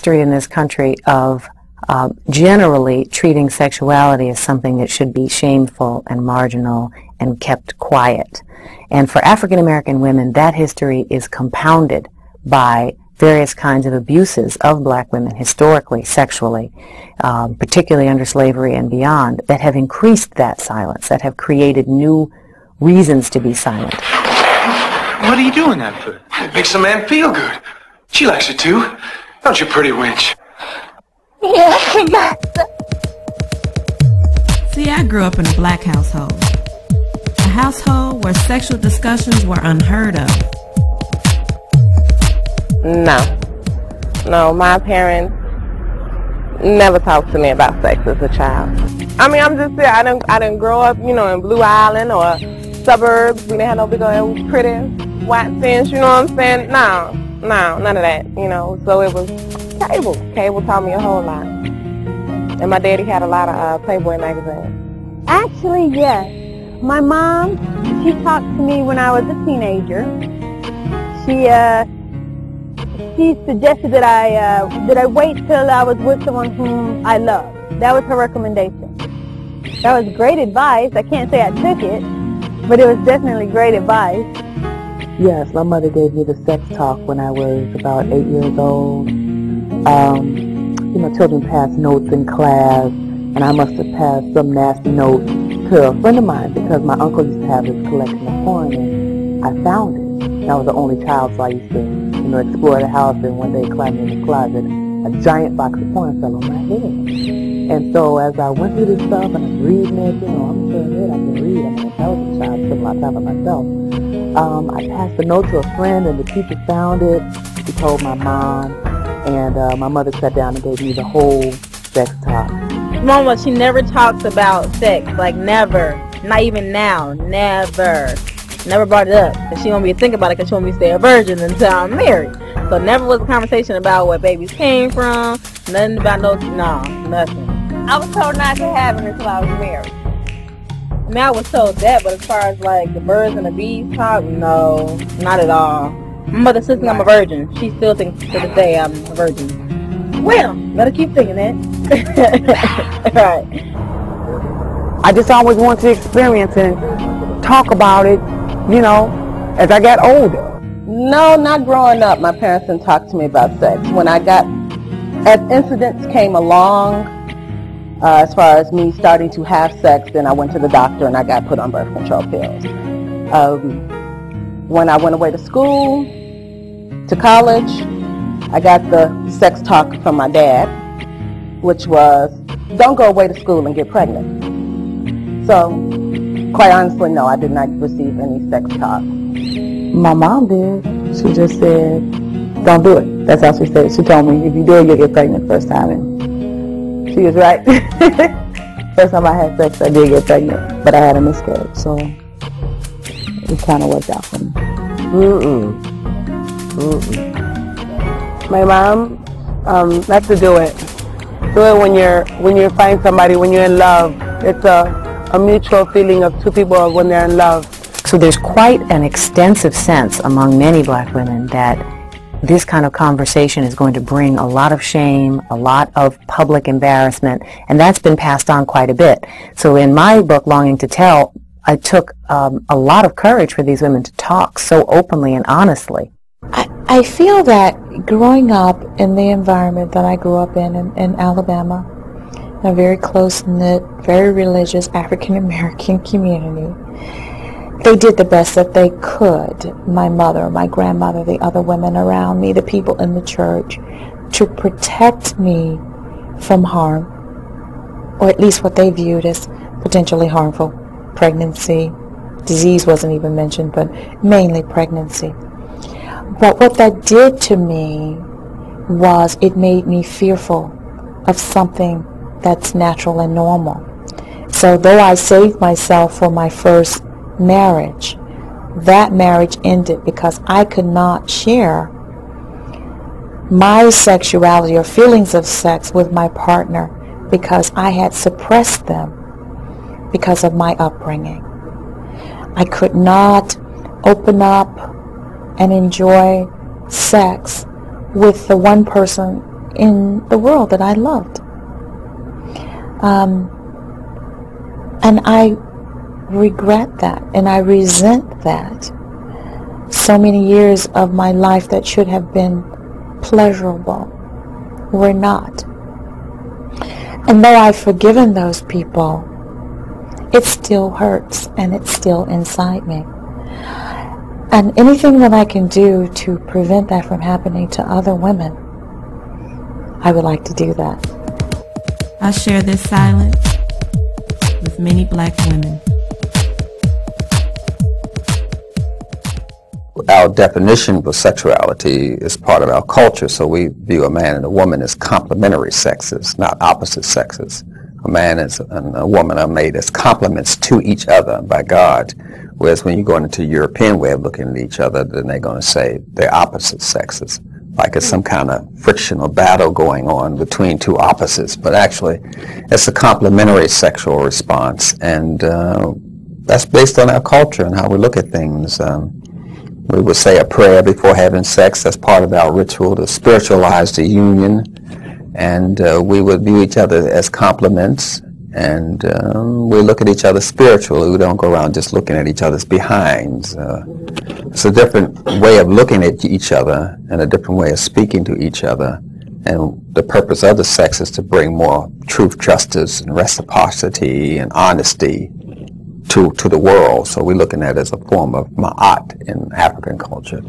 history in this country of generally treating sexuality as something that should be shameful and marginal and kept quiet. And for African American women, that history is compounded by various kinds of abuses of black women historically, sexually, particularly under slavery and beyond, that have increased that silence, that have created new reasons to be silent. What are you doing that for? It makes a man feel good. She likes it too. Don't you, pretty wench? Yes, master. See, I grew up in a black household. A household where sexual discussions were unheard of. No, my parents never talked to me about sex as a child. I mean, I'm just saying, I didn't grow up, you know, in Blue Island or suburbs. We didn't have no big old pretty white fence, you know what I'm saying? No, none of that, you know. So it was cable. Cable taught me a whole lot. And my daddy had a lot of Playboy magazines. Actually, yes. My mom, she talked to me when I was a teenager. She suggested that I wait till I was with someone whom I loved. That was her recommendation. That was great advice. I can't say I took it, but it was definitely great advice. Yes, my mother gave me the sex talk when I was about 8 years old. You know, children pass notes in class, and I must have passed some nasty note to a friend of mine because my uncle used to have his collection of porn, and I found it. I was the only child, so I used to, you know, explore the house, and one day climbing in the closet, a giant box of porn fell on my head. And so as I went through this stuff and I'm reading it, you know, I'm saying it, I can read, I'm an intelligent child, took a lot of time by myself. I passed the note to a friend, and the teacher found it. She told my mom, and my mother sat down and gave me the whole sex talk. Mama, she never talks about sex, like never, not even now, never brought it up, because she won't be thinking about it, because she won't be stay a virgin until I'm married. So never was a conversation about where babies came from, nothing about nothing. I was told not to have it until I was married. I mean, I was told that, but as far as like the birds and the bees talk, no, not at all. My mother still thinks I'm a virgin. She still thinks to this day I'm a virgin. Well, gotta keep thinking that. Right. I just always wanted to experience and talk about it, you know, as I got older. No, not growing up. My parents didn't talk to me about sex. As incidents came along, as far as me starting to have sex, then I went to the doctor and I got put on birth control pills. When I went away to school, to college, I got the sex talk from my dad, which was, don't go away to school and get pregnant. So, quite honestly, no, I did not receive any sex talk. My mom did. She just said, don't do it. That's how she said it. She told me, if you do it, you'll get pregnant first time. And she was right. First time I had sex, I did get pregnant. But I had a miscarriage, so it kind of worked out for me. My mom, not to do it. Do it when you find somebody, when you're in love. It's a mutual feeling of two people when they're in love. So there's quite an extensive sense among many black women that this kind of conversation is going to bring a lot of shame, a lot of public embarrassment, and that's been passed on quite a bit. So in my book, Longing to Tell, I took a lot of courage for these women to talk so openly and honestly. I feel that growing up in the environment that I grew up in Alabama, in a very close-knit, very religious African-American community, they did the best that they could, my mother, my grandmother, the other women around me, the people in the church, to protect me from harm, or at least what they viewed as potentially harmful. Pregnancy, disease wasn't even mentioned, but mainly pregnancy. But what that did to me was it made me fearful of something that's natural and normal. So though I saved myself for my first marriage, that marriage ended because I could not share my sexuality or feelings of sex with my partner because I had suppressed them because of my upbringing. I could not open up and enjoy sex with the one person in the world that I loved. And I regret that, and I resent that. So many years of my life that should have been pleasurable were not. And though I've forgiven those people, it still hurts, and it's still inside me. And anything that I can do to prevent that from happening to other women, I would like to do that. I share this silence with many black women. Our definition of sexuality is part of our culture, so we view a man and a woman as complementary sexes, not opposite sexes. A man and a woman are made as complements to each other by God, whereas when you go into a European way of looking at each other, then they're going to say they're opposite sexes, like it's some kind of frictional battle going on between two opposites, but actually it's a complementary sexual response, and that's based on our culture and how we look at things. We would say a prayer before having sex. That's part of our ritual to spiritualize the union. And we would view each other as complements. And we look at each other spiritually. We don't go around just looking at each other's behinds. It's a different way of looking at each other and a different way of speaking to each other. And the purpose of the sex is to bring more truth, justice, and reciprocity and honesty to the world. So we're looking at it as a form of ma'at in African culture.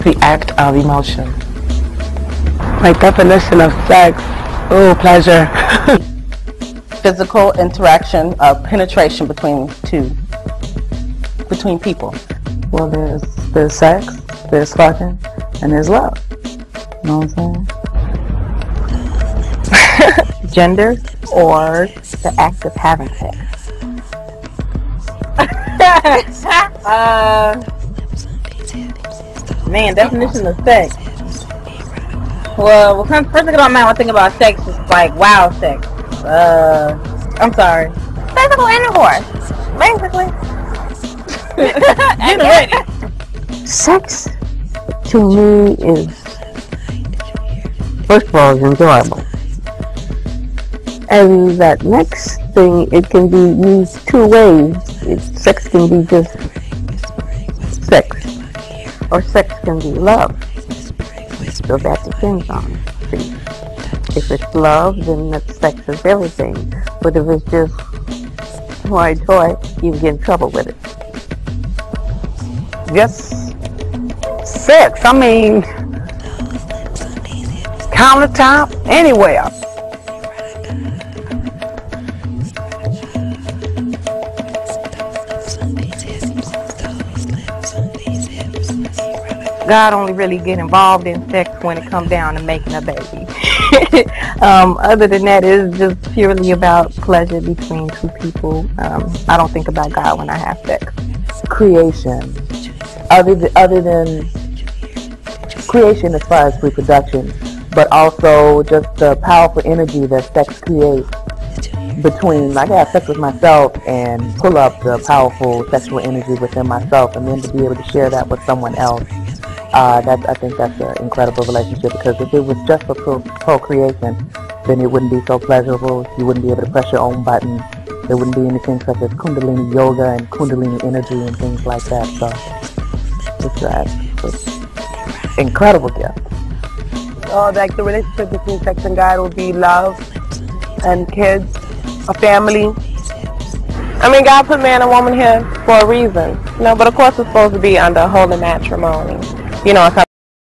The act of emotion. My definition of sex, pleasure. Physical interaction of penetration between people. Well, there's sex, there's fucking, and there's love. You know what I'm saying? Gender or the act of having sex. Man, definition of sex. Well, first thing about mind when I think about sex is like wild sex. I'm sorry. Physical intercourse, basically. Get ready. Sex, to me, is, first of all, is enjoyable. And that next thing, it can be used two ways. Sex can be just sex. Or sex can be love. So that depends on it. See, if it's love, then that sex is everything. But if it's just toy, you can get in trouble with it. Just sex. I mean, countertop, anywhere. God only really get involved in sex when it comes down to making a baby. Other than that, it's just purely about pleasure between two people. I don't think about God when I have sex. Creation. Other than creation as far as reproduction, but also just the powerful energy that sex creates between, like I have sex with myself and pull up the powerful sexual energy within myself, and then to be able to share that with someone else. I think that's an incredible relationship, because if it was just for procreation, then it wouldn't be so pleasurable. You wouldn't be able to press your own button. There wouldn't be anything such as Kundalini yoga and Kundalini energy and things like that. So it's an incredible gift. Like the relationship between sex and God would be love and kids, a family. I mean, God put man and woman here for a reason. You know, but of course it's supposed to be under holy matrimony. You know,